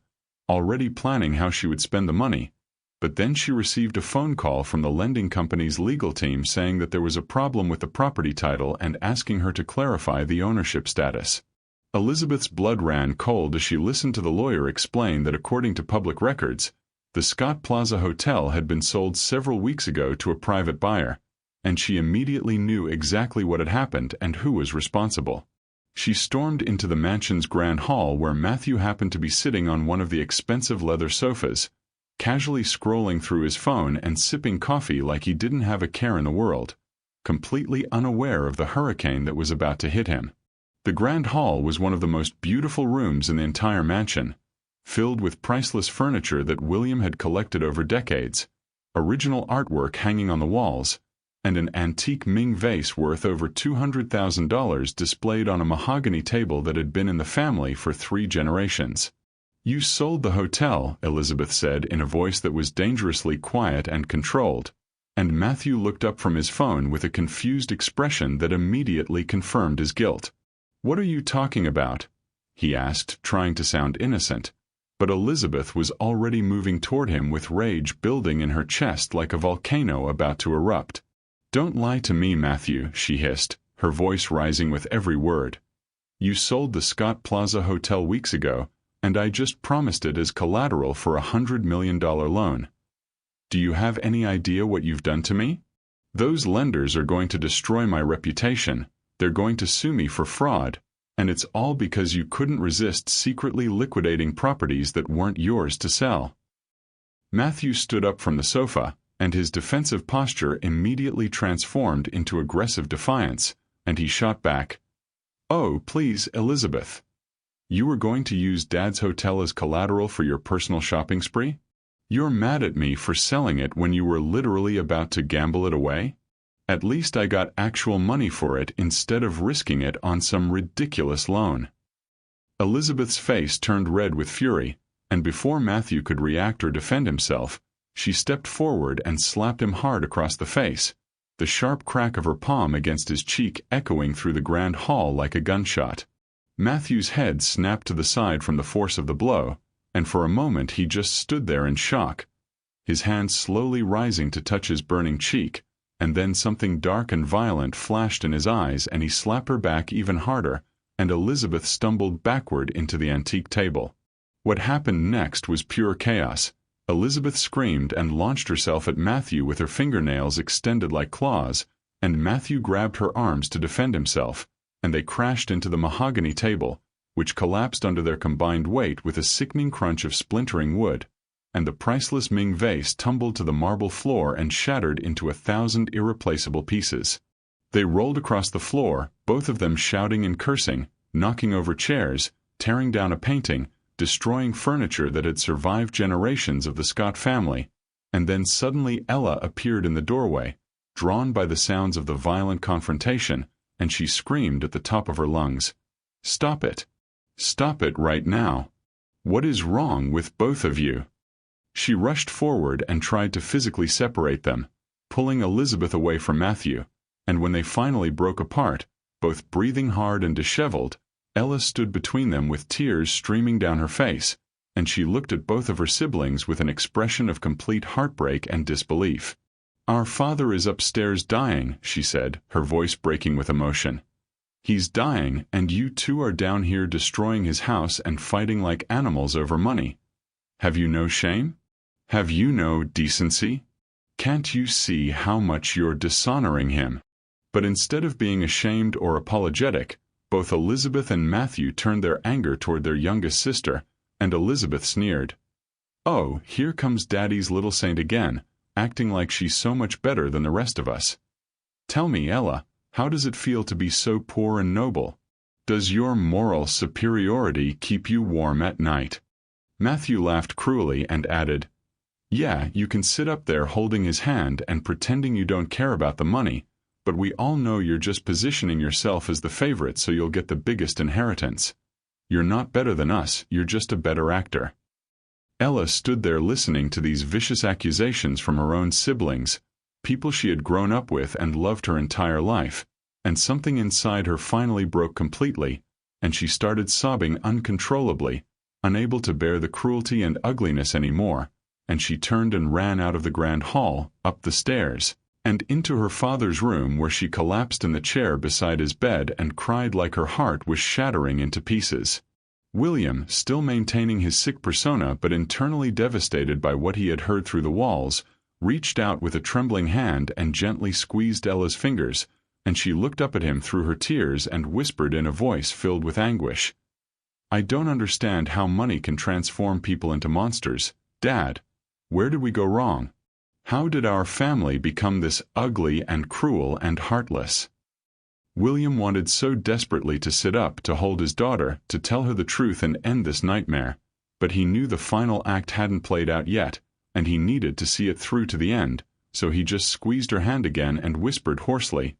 Speaker 1: already planning how she would spend the money. But then she received a phone call from the lending company's legal team saying that there was a problem with the property title and asking her to clarify the ownership status. Elizabeth's blood ran cold as she listened to the lawyer explain that according to public records, the Scott Plaza Hotel had been sold several weeks ago to a private buyer, and she immediately knew exactly what had happened and who was responsible. She stormed into the mansion's grand hall where Matthew happened to be sitting on one of the expensive leather sofas, casually scrolling through his phone and sipping coffee like he didn't have a care in the world, completely unaware of the hurricane that was about to hit him. The grand hall was one of the most beautiful rooms in the entire mansion, filled with priceless furniture that William had collected over decades, original artwork hanging on the walls, and an antique Ming vase worth over $200,000 displayed on a mahogany table that had been in the family for 3 generations. "You sold the hotel," Elizabeth said in a voice that was dangerously quiet and controlled, and Matthew looked up from his phone with a confused expression that immediately confirmed his guilt. "What are you talking about?" he asked, trying to sound innocent, but Elizabeth was already moving toward him with rage building in her chest like a volcano about to erupt. "Don't lie to me, Matthew," she hissed, her voice rising with every word. "You sold the Scott Plaza Hotel weeks ago, and I just promised it as collateral for a $100 million loan. Do you have any idea what you've done to me? Those lenders are going to destroy my reputation, they're going to sue me for fraud, and it's all because you couldn't resist secretly liquidating properties that weren't yours to sell." Matthew stood up from the sofa, and his defensive posture immediately transformed into aggressive defiance, and he shot back, "Oh, please, Elizabeth. You were going to use Dad's hotel as collateral for your personal shopping spree? You're mad at me for selling it when you were literally about to gamble it away? At least I got actual money for it instead of risking it on some ridiculous loan." Elizabeth's face turned red with fury, and before Matthew could react or defend himself, she stepped forward and slapped him hard across the face, the sharp crack of her palm against his cheek echoing through the grand hall like a gunshot. Matthew's head snapped to the side from the force of the blow, and for a moment he just stood there in shock, his hand slowly rising to touch his burning cheek, and then something dark and violent flashed in his eyes and he slapped her back even harder, and Elizabeth stumbled backward into the antique table. What happened next was pure chaos. Elizabeth screamed and launched herself at Matthew with her fingernails extended like claws, and Matthew grabbed her arms to defend himself, and they crashed into the mahogany table, which collapsed under their combined weight with a sickening crunch of splintering wood. and the priceless Ming vase tumbled to the marble floor and shattered into 1,000 irreplaceable pieces. They rolled across the floor, both of them shouting and cursing, knocking over chairs, tearing down a painting, destroying furniture that had survived generations of the Scott family, and then suddenly Ella appeared in the doorway, drawn by the sounds of the violent confrontation, and she screamed at the top of her lungs, "Stop it! Stop it right now! What is wrong with both of you?" She rushed forward and tried to physically separate them, pulling Elizabeth away from Matthew, and when they finally broke apart, both breathing hard and disheveled, Ella stood between them with tears streaming down her face, and she looked at both of her siblings with an expression of complete heartbreak and disbelief. "Our father is upstairs dying," she said, her voice breaking with emotion. "He's dying, and you two are down here destroying his house and fighting like animals over money. Have you no shame? Have you no decency? Can't you see how much you're dishonoring him?" But instead of being ashamed or apologetic, both Elizabeth and Matthew turned their anger toward their youngest sister, and Elizabeth sneered, "Oh, here comes Daddy's little saint again, acting like she's so much better than the rest of us. Tell me, Ella, how does it feel to be so poor and noble? Does your moral superiority keep you warm at night?" Matthew laughed cruelly and added, "Yeah, you can sit up there holding his hand and pretending you don't care about the money, but we all know you're just positioning yourself as the favorite so you'll get the biggest inheritance. You're not better than us, you're just a better actor." Ella stood there listening to these vicious accusations from her own siblings, people she had grown up with and loved her entire life, and something inside her finally broke completely, and she started sobbing uncontrollably, unable to bear the cruelty and ugliness anymore, and she turned and ran out of the grand hall, up the stairs, and into her father's room where she collapsed in the chair beside his bed and cried like her heart was shattering into pieces. William, still maintaining his sick persona but internally devastated by what he had heard through the walls, reached out with a trembling hand and gently squeezed Ella's fingers, and she looked up at him through her tears and whispered in a voice filled with anguish, "I don't understand how money can transform people into monsters, Dad. Where did we go wrong? How did our family become this ugly and cruel and heartless?" William wanted so desperately to sit up to hold his daughter, to tell her the truth and end this nightmare, but he knew the final act hadn't played out yet, and he needed to see it through to the end, so he just squeezed her hand again and whispered hoarsely,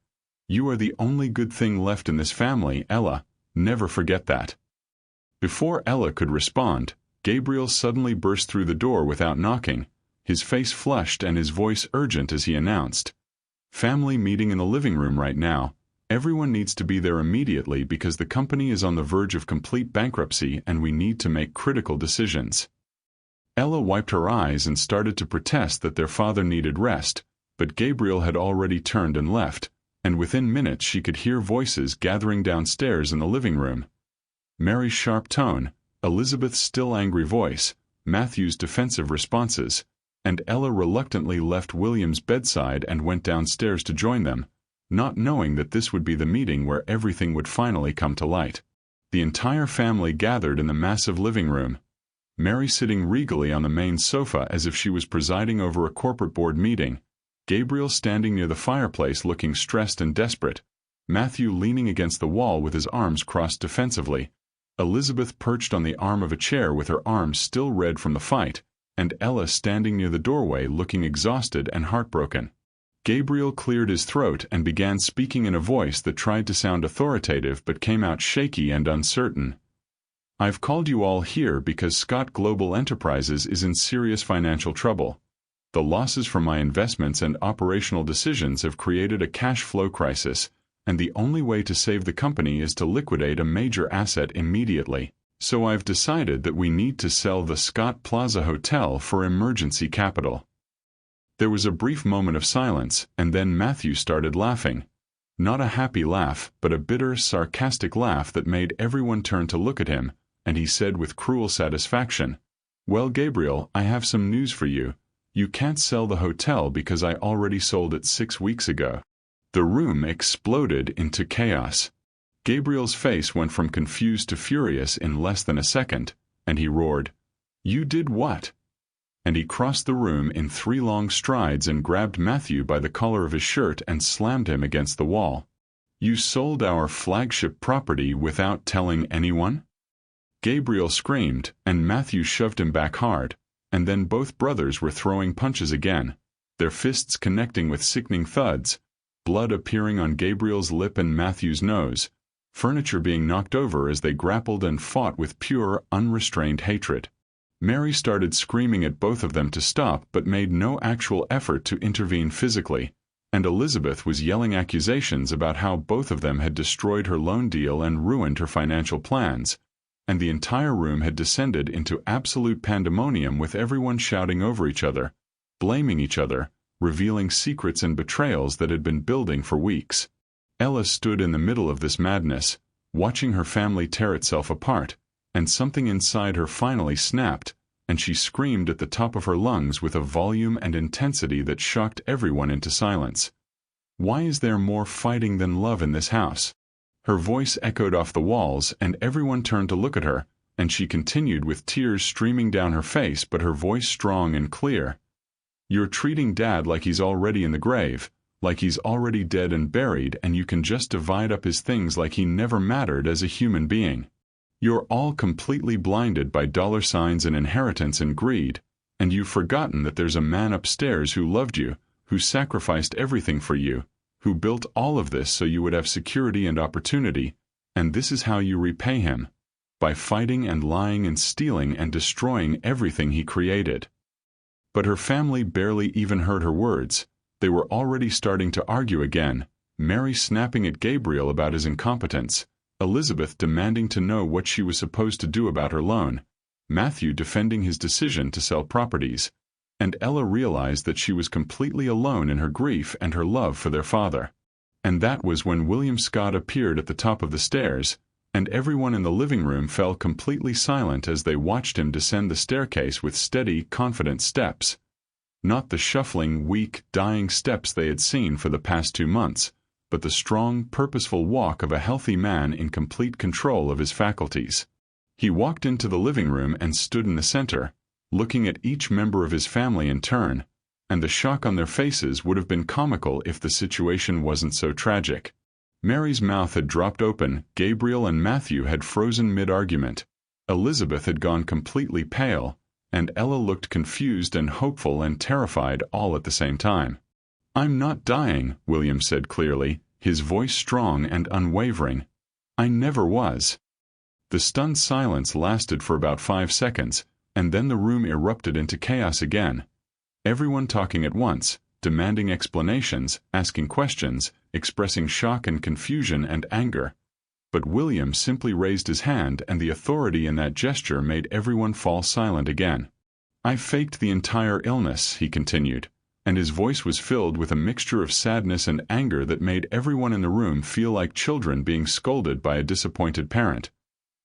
Speaker 1: "You are the only good thing left in this family, Ella. Never forget that." Before Ella could respond, Gabriel suddenly burst through the door without knocking, his face flushed and his voice urgent as he announced, "Family meeting in the living room right now. Everyone needs to be there immediately because the company is on the verge of complete bankruptcy and we need to make critical decisions." Ella wiped her eyes and started to protest that their father needed rest, but Gabriel had already turned and left, and within minutes she could hear voices gathering downstairs in the living room. Mary's sharp tone, Elizabeth's still angry voice, Matthew's defensive responses, and Ella reluctantly left William's bedside and went downstairs to join them, not knowing that this would be the meeting where everything would finally come to light. The entire family gathered in the massive living room, Mary sitting regally on the main sofa as if she was presiding over a corporate board meeting, Gabriel standing near the fireplace looking stressed and desperate, Matthew leaning against the wall with his arms crossed defensively, Elizabeth perched on the arm of a chair with her arms still red from the fight, and Ella standing near the doorway looking exhausted and heartbroken. Gabriel cleared his throat and began speaking in a voice that tried to sound authoritative but came out shaky and uncertain. "I've called you all here because Scott Global Enterprises is in serious financial trouble. The losses from my investments and operational decisions have created a cash flow crisis, and the only way to save the company is to liquidate a major asset immediately. So I've decided that we need to sell the Scott Plaza Hotel for emergency capital." There was a brief moment of silence, and then Matthew started laughing. Not a happy laugh, but a bitter, sarcastic laugh that made everyone turn to look at him, and he said with cruel satisfaction, "Well, Gabriel, I have some news for you. You can't sell the hotel because I already sold it 6 weeks ago." The room exploded into chaos. Gabriel's face went from confused to furious in less than a second, and he roared, "You did what?" and he crossed the room in 3 long strides and grabbed Matthew by the collar of his shirt and slammed him against the wall. "You sold our flagship property without telling anyone?" Gabriel screamed, and Matthew shoved him back hard, and then both brothers were throwing punches again, their fists connecting with sickening thuds, blood appearing on Gabriel's lip and Matthew's nose, furniture being knocked over as they grappled and fought with pure, unrestrained hatred. Mary started screaming at both of them to stop but made no actual effort to intervene physically, and Elizabeth was yelling accusations about how both of them had destroyed her loan deal and ruined her financial plans, and the entire room had descended into absolute pandemonium with everyone shouting over each other, blaming each other, revealing secrets and betrayals that had been building for weeks. Ella stood in the middle of this madness, watching her family tear itself apart, and something inside her finally snapped, and she screamed at the top of her lungs with a volume and intensity that shocked everyone into silence. "Why is there more fighting than love in this house?" Her voice echoed off the walls, and everyone turned to look at her, and she continued with tears streaming down her face but her voice strong and clear. "You're treating Dad like he's already in the grave, like he's already dead and buried, and you can just divide up his things like he never mattered as a human being. You're all completely blinded by dollar signs and inheritance and greed, and you've forgotten that there's a man upstairs who loved you, who sacrificed everything for you, who built all of this so you would have security and opportunity, and this is how you repay him, by fighting and lying and stealing and destroying everything he created." But her family barely even heard her words. They were already starting to argue again, Mary snapping at Gabriel about his incompetence, Elizabeth demanding to know what she was supposed to do about her loan, Matthew defending his decision to sell properties, and Ella realized that she was completely alone in her grief and her love for their father. And that was when William Scott appeared at the top of the stairs, and everyone in the living room fell completely silent as they watched him descend the staircase with steady, confident steps. Not the shuffling, weak, dying steps they had seen for the past 2 months, but the strong, purposeful walk of a healthy man in complete control of his faculties. He walked into the living room and stood in the center, looking at each member of his family in turn, and the shock on their faces would have been comical if the situation wasn't so tragic. Mary's mouth had dropped open, Gabriel and Matthew had frozen mid-argument, Elizabeth had gone completely pale, and Ella looked confused and hopeful and terrified all at the same time. "I'm not dying," William said clearly, his voice strong and unwavering. "I never was." The stunned silence lasted for about 5 seconds, and then the room erupted into chaos again. Everyone talking at once, demanding explanations, asking questions, expressing shock and confusion and anger. But William simply raised his hand, and the authority in that gesture made everyone fall silent again. "I faked the entire illness," he continued, and his voice was filled with a mixture of sadness and anger that made everyone in the room feel like children being scolded by a disappointed parent.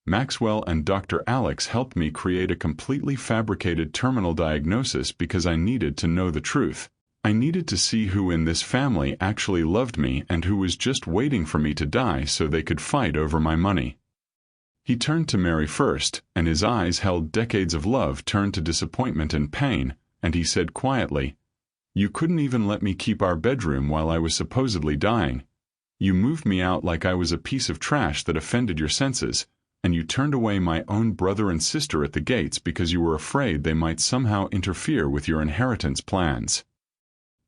Speaker 1: "Maxwell and Dr. Alex helped me create a completely fabricated terminal diagnosis because I needed to know the truth. I needed to see who in this family actually loved me and who was just waiting for me to die so they could fight over my money." He turned to Mary first, and his eyes held decades of love turned to disappointment and pain, and he said quietly, "You couldn't even let me keep our bedroom while I was supposedly dying. You moved me out like I was a piece of trash that offended your senses, and you turned away my own brother and sister at the gates because you were afraid they might somehow interfere with your inheritance plans."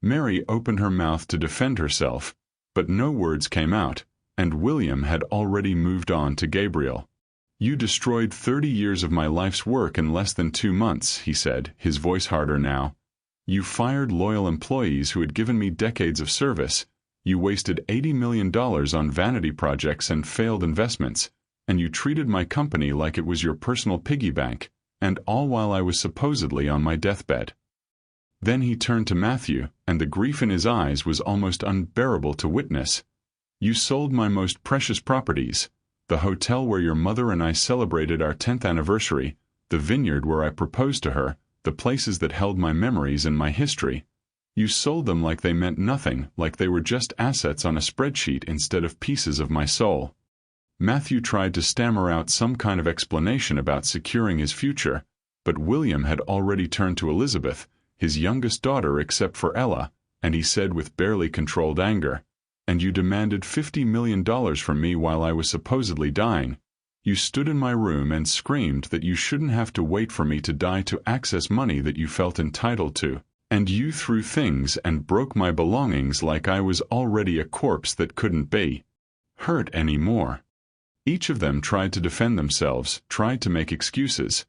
Speaker 1: Mary opened her mouth to defend herself, but no words came out, and William had already moved on to Gabriel. "You destroyed 30 years of my life's work in less than 2 months, he said, his voice harder now. "You fired loyal employees who had given me decades of service. You wasted $80 million on vanity projects and failed investments, and you treated my company like it was your personal piggy bank, and all while I was supposedly on my deathbed." Then he turned to Matthew, and the grief in his eyes was almost unbearable to witness. "You sold my most precious properties, the hotel where your mother and I celebrated our 10th anniversary, the vineyard where I proposed to her, the places that held my memories and my history. You sold them like they meant nothing, like they were just assets on a spreadsheet instead of pieces of my soul." Matthew tried to stammer out some kind of explanation about securing his future, But William had already turned to Elizabeth, his youngest daughter except for Ella, and he said with barely controlled anger, "And you demanded $50 million from me while I was supposedly dying. You stood in my room and screamed that you shouldn't have to wait for me to die to access money that you felt entitled to. And you threw things and broke my belongings like I was already a corpse that couldn't be hurt anymore." Each of them tried to defend themselves, tried to make excuses.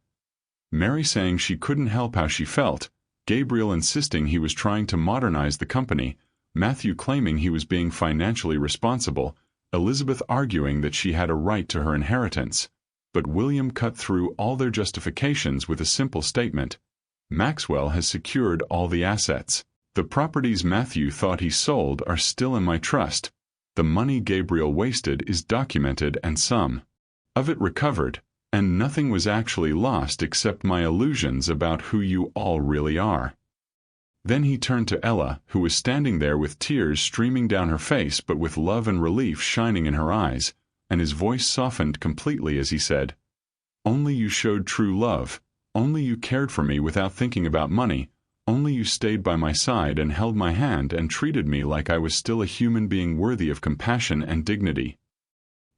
Speaker 1: Mary saying she couldn't help how she felt, Gabriel insisting he was trying to modernize the company, Matthew claiming he was being financially responsible, Elizabeth arguing that she had a right to her inheritance. But William cut through all their justifications with a simple statement: "Maxwell has secured all the assets. The properties Matthew thought he sold are still in my trust. The money Gabriel wasted is documented and some of it recovered, and nothing was actually lost except my illusions about who you all really are." Then he turned to Ella, who was standing there with tears streaming down her face but with love and relief shining in her eyes, and his voice softened completely as he said, "Only you showed true love, only you cared for me without thinking about money, only you stayed by my side and held my hand and treated me like I was still a human being worthy of compassion and dignity."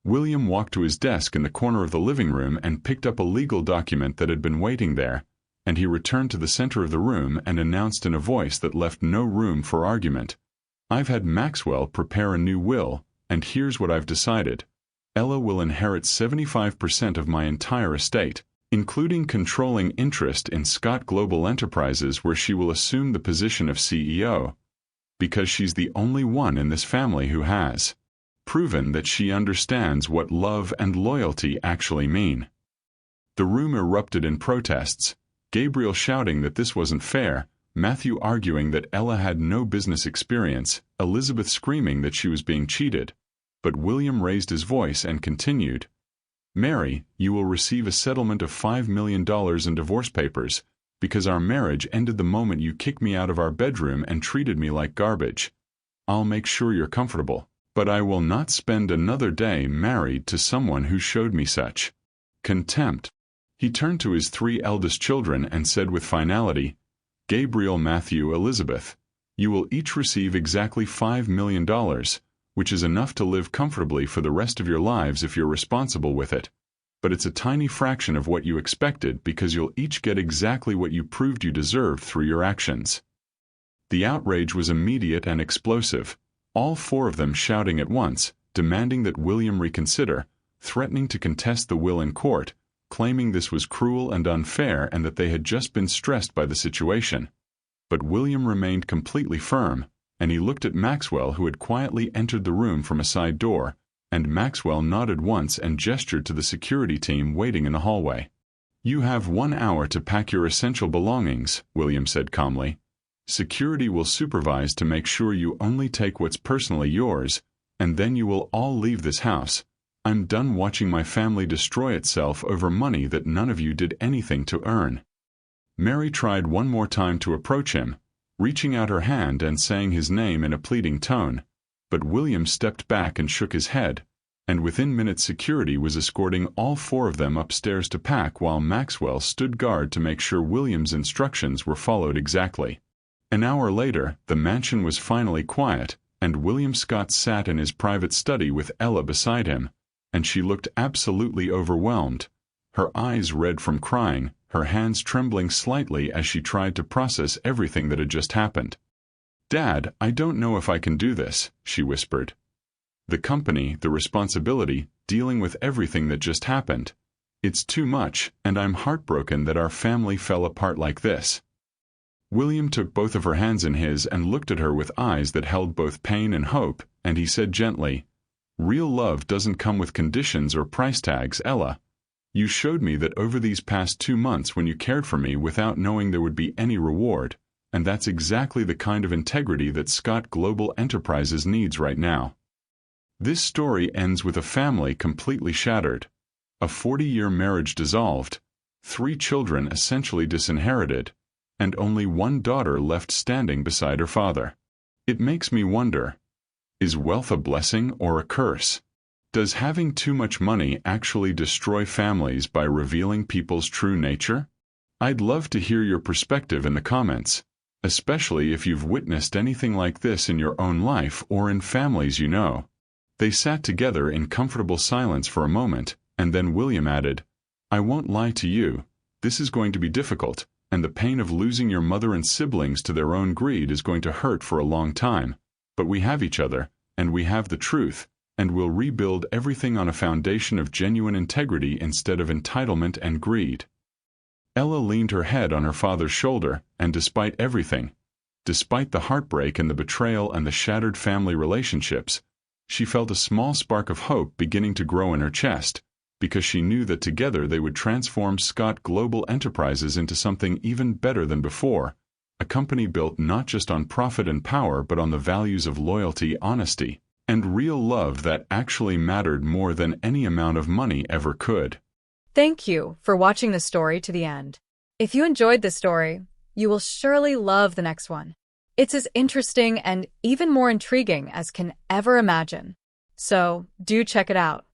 Speaker 1: William walked to his desk in the corner of the living room and picked up a legal document that had been waiting there, and he returned to the center of the room and announced in a voice that left no room for argument, "I've had Maxwell prepare a new will, and here's what I've decided. Ella will inherit 75% of my entire estate, including controlling interest in Scott Global Enterprises, where she will assume the position of CEO, because she's the only one in this family who has proven that she understands what love and loyalty actually mean." The room erupted in protests, Gabriel shouting that this wasn't fair, Matthew arguing that Ella had no business experience, Elizabeth screaming that she was being cheated. But William raised his voice and continued, "Mary, you will receive a settlement of $5 million in divorce papers, because our marriage ended the moment you kicked me out of our bedroom and treated me like garbage. I'll make sure you're comfortable, but I will not spend another day married to someone who showed me such contempt." He turned to his 3 eldest children and said with finality, "Gabriel, Matthew, Elizabeth, you will each receive exactly $5 million, which is enough to live comfortably for the rest of your lives if you're responsible with it. But it's a tiny fraction of what you expected because you'll each get exactly what you proved you deserved through your actions." The outrage was immediate and explosive, all 4 of them shouting at once, demanding that William reconsider, threatening to contest the will in court, claiming this was cruel and unfair and that they had just been stressed by the situation. But William remained completely firm, and he looked at Maxwell, who had quietly entered the room from a side door, and Maxwell nodded once and gestured to the security team waiting in the hallway. "You have 1 hour to pack your essential belongings," William said calmly. "Security will supervise to make sure you only take what's personally yours, and then you will all leave this house. I'm done watching my family destroy itself over money that none of you did anything to earn." Mary tried one more time to approach him, reaching out her hand and saying his name in a pleading tone, but William stepped back and shook his head, and within minutes security was escorting all 4 of them upstairs to pack while Maxwell stood guard to make sure William's instructions were followed exactly. An hour later, the mansion was finally quiet, and William Scott sat in his private study with Ella beside him, and she looked absolutely overwhelmed, her eyes red from crying, her hands trembling slightly as she tried to process everything that had just happened. "Dad, I don't know if I can do this," she whispered. "The company, the responsibility, dealing with everything that just happened. It's too much, and I'm heartbroken that our family fell apart like this." William took both of her hands in his and looked at her with eyes that held both pain and hope, and he said gently, "Real love doesn't come with conditions or price tags, Ella. You showed me that over these past 2 months when you cared for me without knowing there would be any reward, and that's exactly the kind of integrity that Scott Global Enterprises needs right now." This story ends with a family completely shattered, a 40-year marriage dissolved, 3 children essentially disinherited, and only 1 daughter left standing beside her father. It makes me wonder, is wealth a blessing or a curse? Does having too much money actually destroy families by revealing people's true nature? I'd love to hear your perspective in the comments, especially if you've witnessed anything like this in your own life or in families you know. They sat together in comfortable silence for a moment, and then William added, "I won't lie to you, this is going to be difficult, and the pain of losing your mother and siblings to their own greed is going to hurt for a long time. But we have each other, and we have the truth, and we'll rebuild everything on a foundation of genuine integrity instead of entitlement and greed." Ella leaned her head on her father's shoulder, and despite everything, despite the heartbreak and the betrayal and the shattered family relationships, she felt a small spark of hope beginning to grow in her chest, because she knew that together they would transform Scott Global Enterprises into something even better than before, a company built not just on profit and power but on the values of loyalty, honesty, and real love that actually mattered more than any amount of money ever could.
Speaker 2: Thank you for watching the story to the end. If you enjoyed this story, you will surely love the next one. It's as interesting and even more intriguing as can ever imagine. So, do check it out.